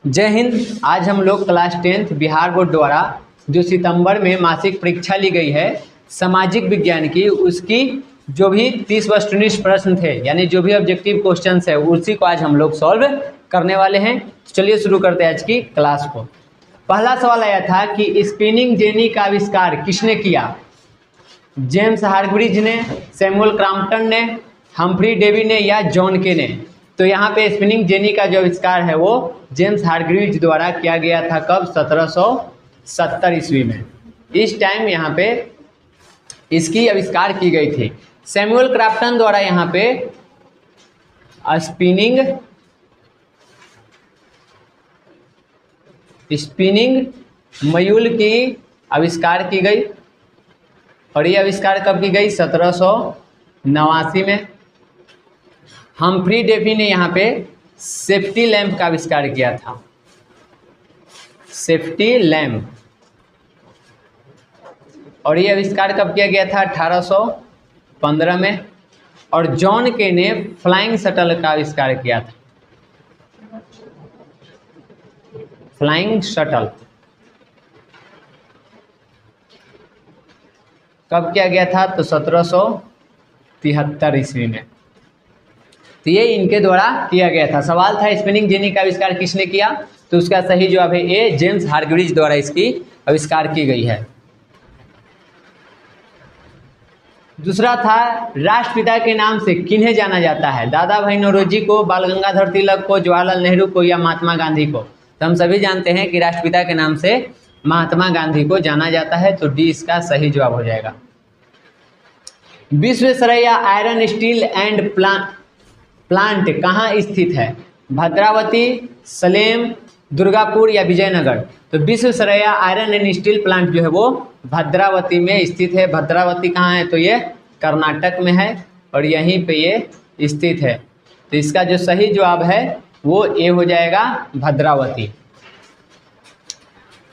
जय हिंद। आज हम लोग क्लास 10th बिहार बोर्ड द्वारा जो सितंबर में मासिक परीक्षा ली गई है सामाजिक विज्ञान की, उसकी जो भी 30 वस्तुनिष्ठ प्रश्न थे यानी जो भी ऑब्जेक्टिव क्वेश्चंस है उसी को आज हम लोग सॉल्व करने वाले हैं। तो चलिए शुरू करते हैं आज की क्लास को। पहला सवाल आया था कि स्पिनिंग जेनी का आविष्कार किसने किया? जेम्स हार्ग्रीज ने, सैमुअल क्रॉम्पटन ने, हम्फ्री डेवी ने या जॉन के ने। तो यहाँ पे स्पिनिंग जेनी का जो आविष्कार है वो जेम्स हार्ग्रीज द्वारा किया गया था। कब? 1770 ईस्वी में। इस टाइम यहाँ पे इसकी आविष्कार की गई थी। सैमुअल क्रॉम्पटन द्वारा यहाँ पे स्पिनिंग मयूल की आविष्कार की गई और ये आविष्कार कब की गई? 1789 में। हम्फ्री डेवी ने यहाँ पे सेफ्टी लैंप का आविष्कार किया था। सेफ्टी लैंप, और ये आविष्कार कब किया गया था? 1815 में। और जॉन के ने फ्लाइंग शटल का आविष्कार किया था। फ्लाइंग शटल कब किया गया था? तो 1773 ईस्वी में। तो ये इनके द्वारा किया गया था। सवाल था स्पिनिंग जेनी का आविष्कार किसने किया? तो उसका सही जवाब है ए, जेम्स हार्ग्रीज द्वारा इसकी आविष्कार की गई है। दूसरा था राष्ट्रपिता के नाम से किन्हें जाना जाता है? दादा भाई नौरोजी को, बाल गंगाधर तिलक को, जवाहरलाल नेहरू को या महात्मा गांधी को? तो हम सभी जानते हैं कि राष्ट्रपिता के नाम से महात्मा गांधी को जाना जाता है। तो डी इसका सही जवाब हो जाएगा। Visvesvaraya iron steel and plant कहाँ स्थित है? भद्रावती, सलेम, दुर्गापुर या विजयनगर? तो Visvesvaraya iron and steel plant जो है वो भद्रावती में स्थित है। भद्रावती कहाँ है? तो ये कर्नाटक में है और यहीं पे ये स्थित है। तो इसका जो सही जवाब है वो ए हो जाएगा, भद्रावती।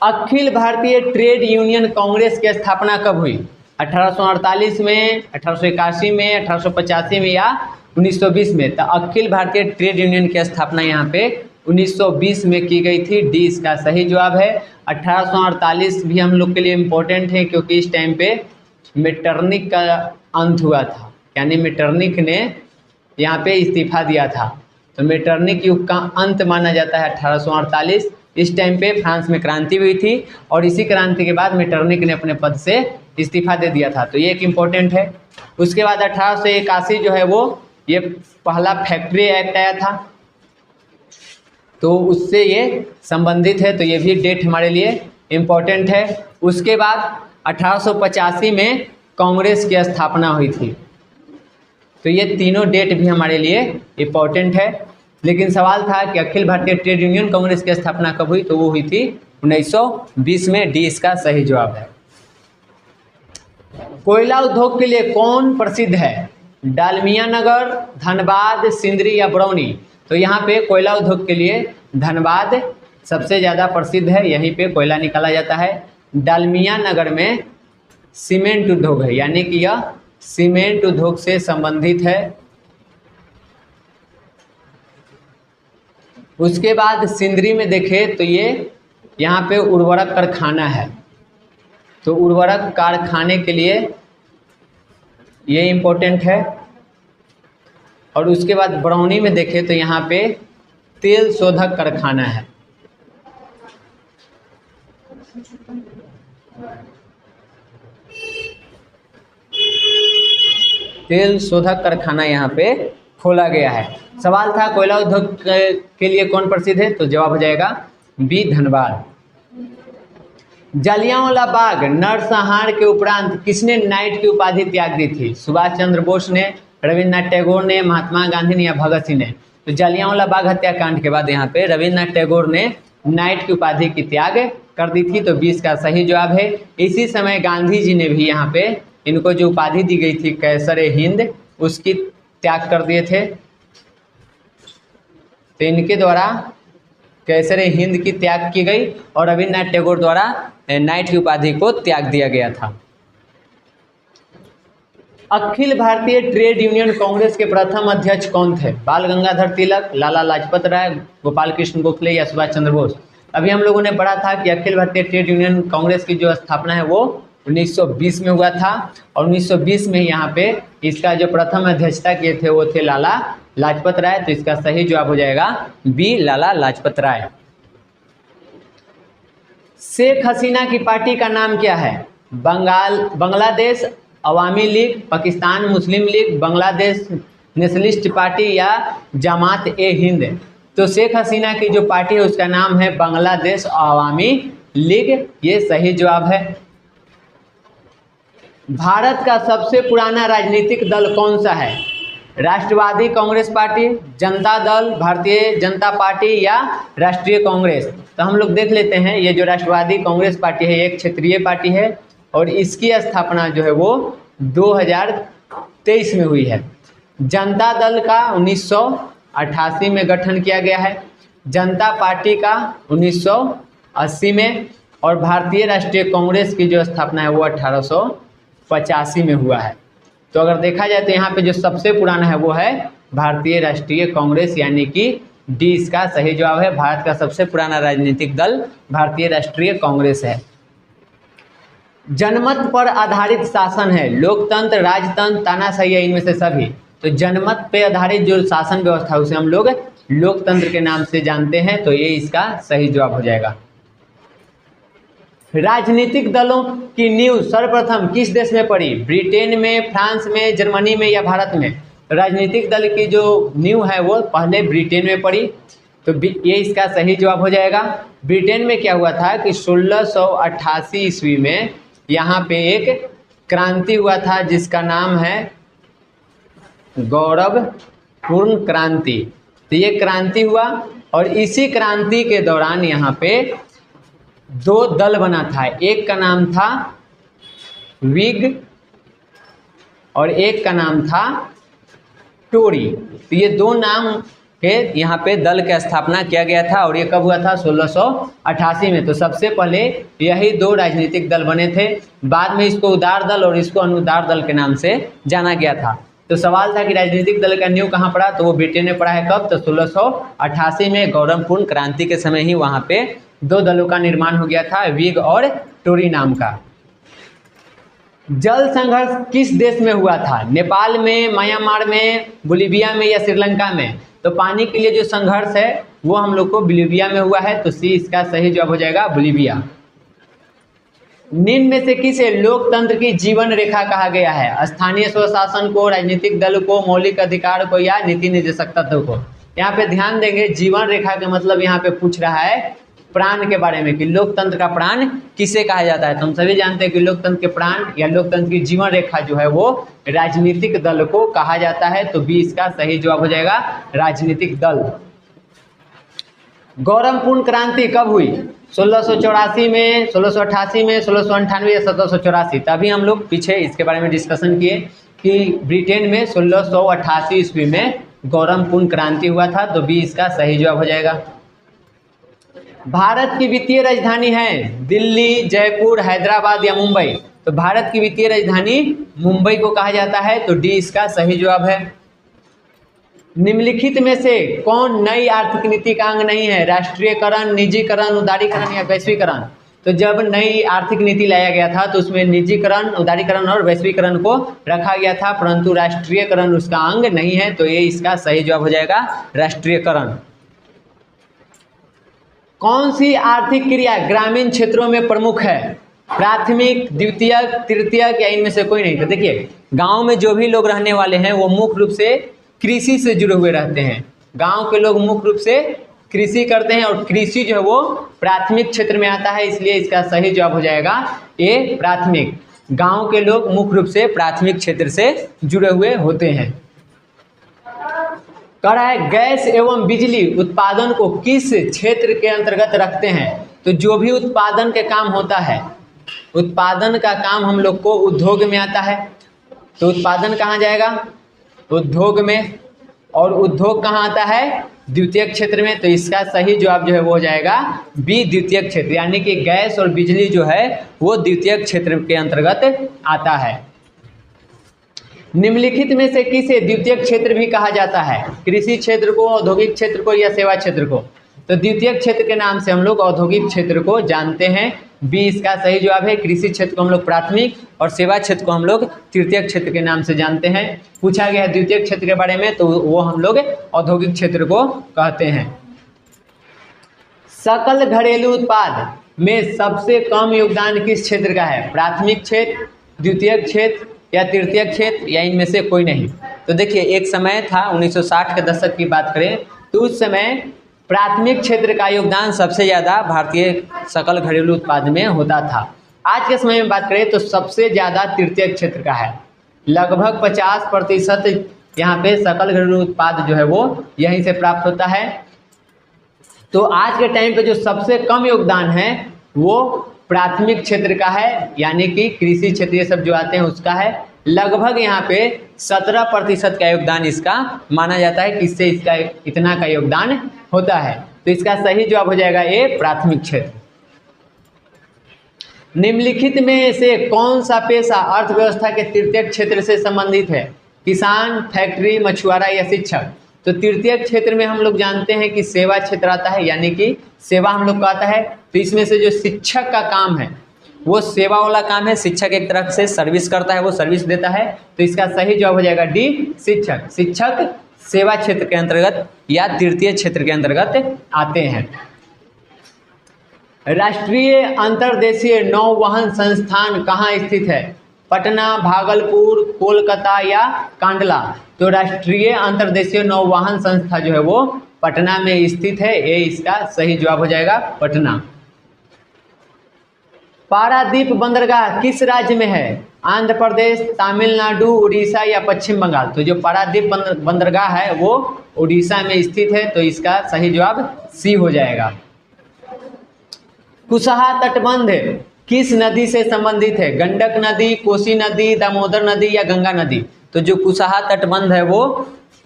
अखिल भारतीय ट्रेड यूनियन कांग्रेस की स्थापना कब हुई? 1848 में, 1881 में, 1885 में या 1920 में? तो अखिल भारतीय ट्रेड यूनियन की स्थापना यहाँ पे 1920 में की गई थी। डी इसका सही जवाब है। 1848 भी हम लोग के लिए इम्पोर्टेंट है क्योंकि इस टाइम पे मेटरनिक का अंत हुआ था, यानी मेटरनिक ने यहाँ पे इस्तीफा दिया था। तो मेटरनिक युग का अंत माना जाता है 1848। इस टाइम पे फ्रांस में क्रांति हुई थी और इसी क्रांति के बाद मेटरनिक ने अपने पद से इस्तीफा दे दिया था। तो ये एक इम्पोर्टेंट है। उसके बाद 1881 जो है वो ये पहला फैक्ट्री एक्ट आया था, तो उससे ये संबंधित है। तो ये भी डेट हमारे लिए इम्पोर्टेंट है। उसके बाद 1885 में कांग्रेस की स्थापना हुई थी। तो ये तीनों डेट भी हमारे लिए इम्पोर्टेंट है। लेकिन सवाल था कि अखिल भारतीय ट्रेड यूनियन कांग्रेस की स्थापना कब हुई? तो वो हुई थी 1920 में। डी इसका सही जवाब है। कोयला उद्योग के लिए कौन प्रसिद्ध है? डालमिया नगर, धनबाद, सिंदरी या बरौनी? तो यहाँ पे कोयला उद्योग के लिए धनबाद सबसे ज़्यादा प्रसिद्ध है। यहीं पे कोयला निकाला जाता है। डालमिया नगर में सीमेंट उद्योग है, यानी कि यह सीमेंट उद्योग से संबंधित है। उसके बाद सिंदरी में देखें तो ये यहाँ पे उर्वरक कारखाना है। तो उर्वरक कारखाने के लिए ये इम्पोर्टेंट है। और उसके बाद बरौनी में देखें तो यहाँ पे तेल शोधक कारखाना है। तेल शोधक कारखाना यहाँ पे खोला गया है। सवाल था कोयला उद्योग के लिए कौन प्रसिद्ध है? तो जवाब हो जाएगा बी, धनबाद। जलियांवाला बाग नरसंहार के उपरांत किसने नाइट की उपाधि त्याग दी थी? सुभाष चंद्र बोस ने, रविन्द्रनाथ टैगोर ने, महात्मा गांधी ने या भगत सिंह ने? तो जलियांवाला बाग हत्याकांड के बाद यहाँ पे रविन्द्रनाथ टैगोर ने नाइट की उपाधि की त्याग कर दी थी। तो 20 का सही जवाब है। इसी समय गांधी जी ने भी यहाँ पे इनको जो उपाधि दी गई थी कैसरे हिंद, उसकी त्याग कर दिए थे। तो इनके द्वारा कैसरे हिंद की त्याग की गई और रविन्द्रनाथ टैगोर द्वारा नाइट की उपाधि को त्याग दिया गया था। अखिल भारतीय ट्रेड यूनियन कांग्रेस के प्रथम अध्यक्ष कौन थे? बाल गंगाधर तिलक, लाला लाजपत राय, गोपाल कृष्ण गोखले या सुभाष चंद्र बोस? अभी हम लोगों ने पढ़ा था कि अखिल भारतीय ट्रेड यूनियन कांग्रेस की जो स्थापना है वो 1920 में हुआ था और 1920 में यहाँ पे इसका जो प्रथम अध्यक्षता किए थे वो थे लाला लाजपत राय। तो इसका सही जवाब हो जाएगा बी, लाला लाजपत राय। शेख हसीना की पार्टी का नाम क्या है? बांग्लादेश अवामी लीग, पाकिस्तान मुस्लिम लीग, बांग्लादेश नेशनलिस्ट पार्टी या जमात ए हिंद? तो शेख हसीना की जो पार्टी है उसका नाम है बांग्लादेश अवामी लीग, ये सही जवाब है। भारत का सबसे पुराना राजनीतिक दल कौन सा है? राष्ट्रवादी कांग्रेस पार्टी, जनता दल, भारतीय जनता पार्टी या राष्ट्रीय कांग्रेस? तो हम लोग देख लेते हैं। ये जो राष्ट्रवादी कांग्रेस पार्टी है एक क्षेत्रीय पार्टी है और इसकी स्थापना जो है वो 2023 में हुई है। जनता दल का 1988 में गठन किया गया है, जनता पार्टी का 1980 में और भारतीय राष्ट्रीय कांग्रेस की जो स्थापना है वो 1885 में हुआ है। तो अगर देखा जाए तो यहाँ पे जो सबसे पुराना है वो है भारतीय राष्ट्रीय कांग्रेस, यानी कि डी इसका सही जवाब है। भारत का सबसे पुराना राजनीतिक दल भारतीय राष्ट्रीय कांग्रेस है। जनमत पर आधारित शासन है, लोकतंत्र, राजतंत्र, तानाशाही है, इनमें से सभी? तो जनमत पे आधारित जो शासन व्यवस्था है उसे हम लोग लोकतंत्र के नाम से जानते हैं। तो ये इसका सही जवाब हो जाएगा। राजनीतिक दलों की नींव सर्वप्रथम किस देश में पड़ी? ब्रिटेन में, फ्रांस में, जर्मनी में या भारत में? राजनीतिक दल की जो नींव है वो पहले ब्रिटेन में पड़ी। तो ये इसका सही जवाब हो जाएगा। ब्रिटेन में क्या हुआ था कि 1688 ईस्वी में यहाँ पे एक क्रांति हुआ था जिसका नाम है गौरवपूर्ण क्रांति। तो ये क्रांति हुआ और इसी क्रांति के दौरान यहाँ पे दो दल बना था, एक का नाम था विग और एक का नाम था टोरी। तो ये दो नाम के यहाँ पे दल की स्थापना किया गया था और ये कब हुआ था? 1688 में। तो सबसे पहले यही दो राजनीतिक दल बने थे, बाद में इसको उदार दल और इसको अनुदार दल के नाम से जाना गया था। तो सवाल था कि राजनीतिक दल का नींव कहाँ पड़ा? तो वो ब्रिटेन में पड़ा है। कब? तो 1688 में गौरवपूर्ण क्रांति के समय ही वहाँ पे दो दलों का निर्माण हो गया था, विग और टोरी नाम का। जल संघर्ष किस देश में हुआ था? नेपाल में, म्यांमार में, बोलीविया में या श्रीलंका में? तो पानी के लिए जो संघर्ष है वो हम लोग को बोलीविया में हुआ है। तो सी इसका सही जवाब हो जाएगा, बोलीविया। निम्न में से किसे लोकतंत्र की जीवन रेखा कहा गया है? स्थानीय स्वशासन को, राजनीतिक दल को, मौलिक अधिकार को या नीति निर्देशक तत्व को? यहाँ पे ध्यान देंगे, जीवन रेखा के मतलब यहाँ पे पूछ रहा है प्राण के बारे में कि लोकतंत्र का प्राण किसे कहा जाता है। तो हम सभी जानते हैं कि लोकतंत्र के प्राण या लोकतंत्र की जीवन रेखा जो है वो राजनीतिक दल को कहा जाता है। तो बी इसका सही जवाब हो जाएगा, राजनीतिक दल। गौरवपूर्ण क्रांति कब हुई? 1684 में, 1688 में, 1698 या 1784? तभी हम लोग पीछे इसके बारे में डिस्कशन किए कि ब्रिटेन में 1688 ईस्वी में गौरवपूर्ण क्रांति हुआ था। तो बी इसका सही जवाब हो जाएगा। भारत की वित्तीय राजधानी है दिल्ली, जयपुर, हैदराबाद या मुंबई? तो भारत की वित्तीय राजधानी मुंबई को कहा जाता है। तो डी इसका सही जवाब है। निम्नलिखित में से कौन नई आर्थिक नीति का अंग नहीं है? राष्ट्रीयकरण, निजीकरण, उदारीकरण या वैश्वीकरण? तो जब नई आर्थिक नीति लाया गया था तो उसमें निजीकरण, उदारीकरण और वैश्वीकरण को रखा गया था, परंतु राष्ट्रीयकरण उसका अंग नहीं है। तो ये इसका सही जवाब हो जाएगा, राष्ट्रीयकरण। कौन सी आर्थिक क्रिया ग्रामीण क्षेत्रों में प्रमुख है? प्राथमिक, द्वितीयक, तृतीयक या इनमें से कोई नहीं? तो देखिए, गांव में जो भी लोग रहने वाले हैं वो मुख्य रूप से कृषि से जुड़े हुए रहते हैं। गांव के लोग मुख्य रूप से कृषि करते हैं और कृषि जो है वो प्राथमिक क्षेत्र में आता है, इसलिए इसका सही जवाब हो जाएगा ए, प्राथमिक। गांव के लोग मुख्य रूप से प्राथमिक क्षेत्र से जुड़े हुए होते हैं। कह रहा है गैस एवं बिजली उत्पादन को किस क्षेत्र के अंतर्गत रखते हैं? तो जो भी उत्पादन के काम होता है, उत्पादन का काम हम लोग को उद्योग में आता है। तो उत्पादन कहाँ जाएगा? उद्योग में। और उद्योग कहाँ आता है? द्वितीयक क्षेत्र में। तो इसका सही जवाब जो है वो हो जाएगा बी, द्वितीयक क्षेत्र, यानी कि गैस और बिजली जो है वो द्वितीयक क्षेत्र के अंतर्गत आता है। निम्नलिखित में से किसे द्वितीयक क्षेत्र भी कहा जाता है? कृषि क्षेत्र को, औद्योगिक क्षेत्र को या सेवा क्षेत्र को? तो द्वितीयक क्षेत्र के नाम से हम लोग औद्योगिक क्षेत्र को जानते हैं। बी इसका सही जवाब है। कृषि क्षेत्र को हम लोग प्राथमिक और सेवा क्षेत्र को हम लोग तृतीयक क्षेत्र के नाम से जानते हैं। पूछा गया है द्वितीयक क्षेत्र के बारे में, तो वो हम लोग औद्योगिक क्षेत्र को कहते हैं। सकल घरेलू उत्पाद में सबसे कम योगदान किस क्षेत्र का है? प्राथमिक क्षेत्र, द्वितीयक क्षेत्र या तृतीयक क्षेत्र या इनमें से कोई नहीं? तो देखिए, एक समय था 1960 के दशक की बात करें तो उस समय प्राथमिक क्षेत्र का योगदान सबसे ज़्यादा भारतीय सकल घरेलू उत्पाद में होता था। आज के समय में बात करें तो सबसे ज़्यादा तृतीयक क्षेत्र का है। लगभग 50% यहाँ पे सकल घरेलू उत्पाद जो है वो यहीं से प्राप्त होता है। तो आज के टाइम पे जो सबसे कम योगदान है वो प्राथमिक क्षेत्र का है, यानी कि कृषि क्षेत्र ये सब जो आते हैं उसका है। लगभग यहाँ पे 17% का योगदान इसका माना जाता है, किससे इसका इतना का योगदान होता है। तो इसका सही जवाब हो जाएगा ए, प्राथमिक क्षेत्र। निम्नलिखित में से कौन सा पेशा अर्थव्यवस्था के तृतीयक क्षेत्र से संबंधित है? किसान, फैक्ट्री, मछुआरा या शिक्षक? तो तृतीयक क्षेत्र में हम लोग जानते हैं कि सेवा क्षेत्र आता है, यानी कि सेवा हम लोग का आता है। तो इसमें से जो शिक्षक का काम है वो सेवा वाला काम है। शिक्षक एक तरह से सर्विस करता है, वो सर्विस देता है। तो इसका सही जवाब हो जाएगा डी, शिक्षक। शिक्षक सेवा क्षेत्र के अंतर्गत या तृतीय क्षेत्र के अंतर्गत आते हैं। राष्ट्रीय अंतर्देशीय नौवहन संस्थान कहाँ स्थित है? पटना, भागलपुर, कोलकाता या कांडला? तो राष्ट्रीय अंतर्देशीय नौवहन संस्था जो है वो पटना में स्थित है। ये इसका सही जवाब हो जाएगा, पटना। पारादीप बंदरगाह किस राज्य में है? आंध्र प्रदेश, तमिलनाडु, उड़ीसा या पश्चिम बंगाल? तो जो पारादीप बंदरगाह है वो उड़ीसा में स्थित है। तो इसका सही जवाब सी हो जाएगा। कुशहा तटबंध किस नदी से संबंधित है? गंडक नदी, कोसी नदी, दामोदर नदी या गंगा नदी? तो जो कुशहा तटबंध है वो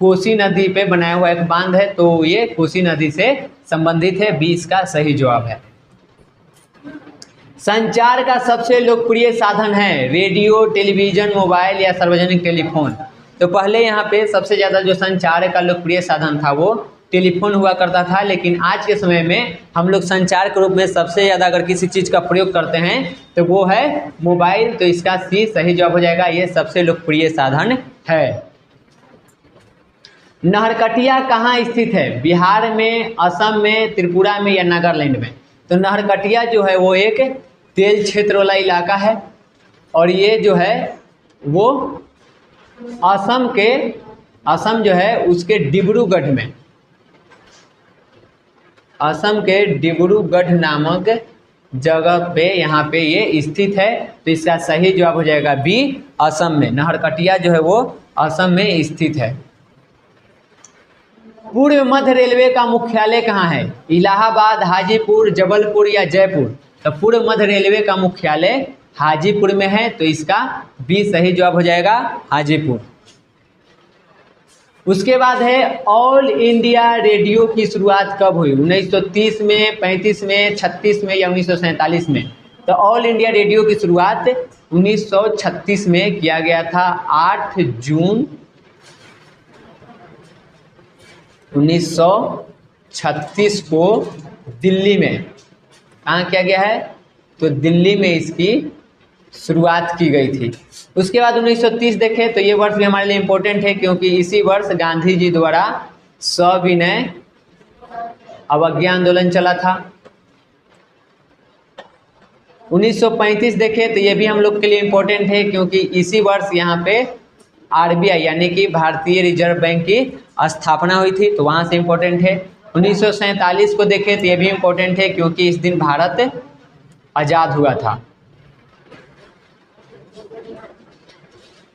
कोसी नदी पे बनाया हुआ एक बांध है, तो ये कोसी नदी से संबंधित है। बी इसका सही जवाब है। संचार का सबसे लोकप्रिय साधन है? रेडियो, टेलीविजन, मोबाइल या सार्वजनिक टेलीफोन? तो पहले यहाँ पे सबसे ज़्यादा जो संचार का लोकप्रिय साधन था वो टेलीफोन हुआ करता था, लेकिन आज के समय में हम लोग संचार के रूप में सबसे ज़्यादा अगर किसी चीज़ का प्रयोग करते हैं तो वो है मोबाइल। तो इसका सी सही जवाब हो जाएगा, ये सबसे लोकप्रिय साधन है। नहरकटिया कहाँ स्थित है? बिहार में, असम में, त्रिपुरा में या नागालैंड में? तो नहरकटिया जो है वो एक तेल क्षेत्र वाला इलाका है और ये जो है वो असम जो है उसके डिब्रूगढ़ में, असम के डिब्रूगढ़ नामक जगह पे यहाँ पे ये स्थित है। तो इसका सही जवाब हो जाएगा बी, असम में। नहरकटिया जो है वो असम में स्थित है। पूर्व मध्य रेलवे का मुख्यालय कहाँ है? इलाहाबाद, हाजीपुर, जबलपुर या जयपुर? तो पूर्व मध्य रेलवे का मुख्यालय हाजीपुर में है। तो इसका बी सही जवाब हो जाएगा, हाजीपुर। उसके बाद है ऑल इंडिया रेडियो की शुरुआत कब हुई? 1930 में, 35 में, 36 में या 1947 में? तो ऑल इंडिया रेडियो की शुरुआत 1936 में किया गया था। 8 जून 1936 को दिल्ली में, कहाँ किया गया है? तो दिल्ली में इसकी शुरुआत की गई थी। उसके बाद 1930 देखें तो ये वर्ष भी हमारे लिए इम्पोर्टेंट है, क्योंकि इसी वर्ष गांधी जी द्वारा सविनय अवज्ञा आंदोलन चला था। 1935 देखें तो ये भी हम लोग के लिए इम्पोर्टेंट है, क्योंकि इसी वर्ष यहाँ पे आरबीआई यानी कि भारतीय रिजर्व बैंक की स्थापना हुई थी, तो वहाँ से इम्पोर्टेंट है। 1947 को देखें तो ये भी इम्पोर्टेंट है, क्योंकि इस दिन भारत आज़ाद हुआ था।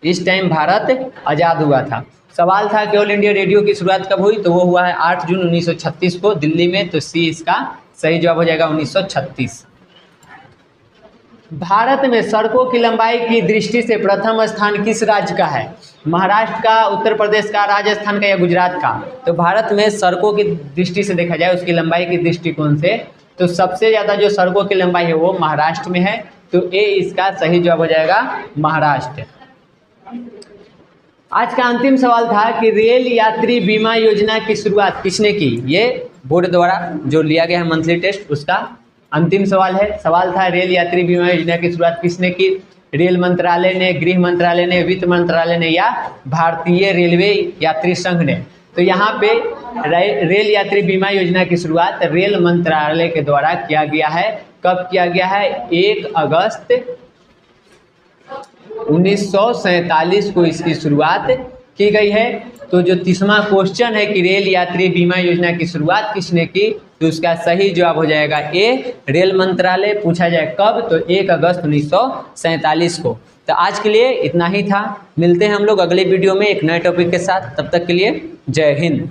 इस टाइम भारत आज़ाद हुआ था। सवाल था कि ऑल इंडिया रेडियो की शुरुआत कब हुई? तो वो हुआ है 8 जून 1936 को दिल्ली में। तो सी इसका सही जवाब हो जाएगा, 1936। भारत में सड़कों की लंबाई की दृष्टि से प्रथम स्थान किस राज्य का है? महाराष्ट्र का, उत्तर प्रदेश का, राजस्थान का या गुजरात का? तो भारत में सड़कों की दृष्टि से देखा जाए, उसकी लंबाई की दृष्टिकोण से, तो सबसे ज़्यादा जो सड़कों की लंबाई है वो महाराष्ट्र में है। तो ए इसका सही जवाब हो जाएगा, महाराष्ट्र। आज का अंतिम सवाल था कि रेल यात्री बीमा योजना की शुरुआत किसने की। ये बोर्ड द्वारा जो लिया गया है मंथली टेस्ट, उसका अंतिम सवाल है। सवाल था रेल यात्री बीमा योजना की शुरुआत किसने की। रेल मंत्रालय ने, गृह मंत्रालय ने, वित्त मंत्रालय ने या भारतीय रेलवे यात्री संघ ने। तो यहाँ पे रेल यात्री बीमा योजना की शुरुआत रेल मंत्रालय के द्वारा किया गया है। कब किया गया है? 1 अगस्त 1947 को इसकी शुरुआत की गई है। तो जो 30वां क्वेश्चन है कि रेल यात्री बीमा योजना की शुरुआत किसने की, तो उसका सही जवाब हो जाएगा ए, रेल मंत्रालय। पूछा जाए कब, तो 1 अगस्त 1947 को। तो आज के लिए इतना ही था। मिलते हैं हम लोग अगले वीडियो में एक नए टॉपिक के साथ। तब तक के लिए जय हिंद।